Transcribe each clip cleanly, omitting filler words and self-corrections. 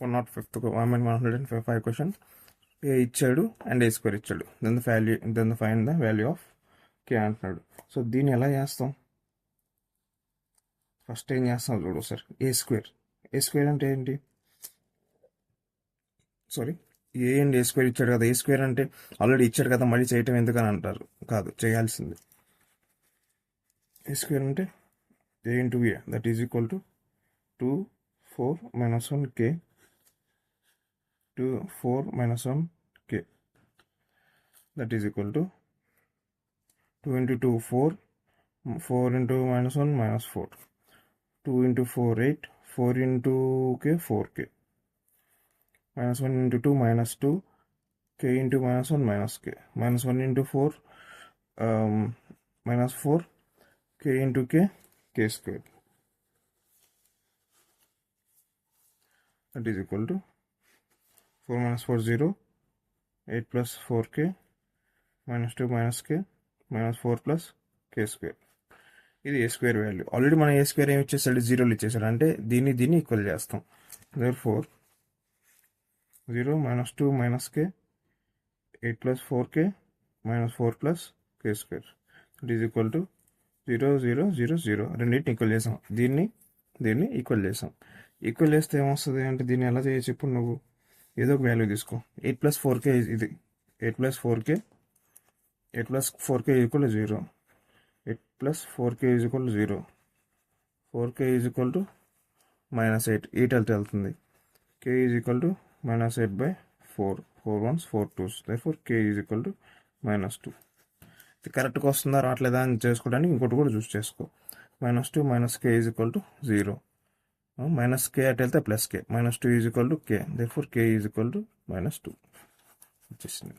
105 question. A ఇచ్చాడు and A square ఇచ్చాడు, then find the value of K అంటున్నాడు. So దీన్ని ఎలా చేస్తాం? ఫస్ట్ ఏం చేస్తాం చూడు సార్. ఏ స్క్వేర్ అంటే ఏంటి? Sorry, A and A square ఇచ్చాడు కదా. ఏ స్క్వేర్ అంటే ఆల్రెడీ ఇచ్చాడు కదా, మళ్ళీ చేయటం ఎందుకని అంటారు. కాదు, చేయాల్సింది. ఏ స్క్వేర్ అంటే A into A, that is equal to 2 4 - 1k 2 4 - 1k, that is equal to 2 into 2 4 4 into -1 -4 2 into 4 8 4 into k 4k -1 into 2 -2 k into -1 -k -1 into 4 -4 k into k square, that is equal to 4 - 4 0 8 plus 4k -2 k -4 plus k square. ఇది ఏ square value. Already మనం ఏ square ఏమి ఇచ్చేసాడు, జీరోలు ఇచ్చేసాడు. అంటే దీన్ని equal చేస్తాం. therefore 0 -2 k 8 plus 4k -4 plus k square, it is equal to 0 0 0 0. రెండింటిని equal చేసాం. దీన్ని ఈక్వల్ చేసాం. ఈక్వల్ చేస్తే ఏమొస్తుంది అంటే, దీన్ని ఎలా చేయొచ్చు? ఇప్పుడు నువ్వు ఏదో ఒక వాల్యూ తీసుకో. 8 plus 4k ఇది 8 plus 4k equal to 0. 8 plus 4k is equal to 0. 4k is equal to -8. 8 వెళ్తుంది. k is equal to -8/4. 4 1s 4 2s. therefore k is equal to -2. ఇది కరెక్ట్గా వస్తుందా రావట్లేదా అని చేసుకోవడానికి ఇంకోటి కూడా చూస్ చేసుకో. -2 k is equal to 0. -k అటు వెళ్తే +k. -2 is equal to k. therefore k is equal to -2 వచ్చేసింది.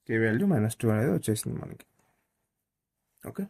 k వాల్యూ -2 అనేది వచ్చేసింది మనకి. ఓకే.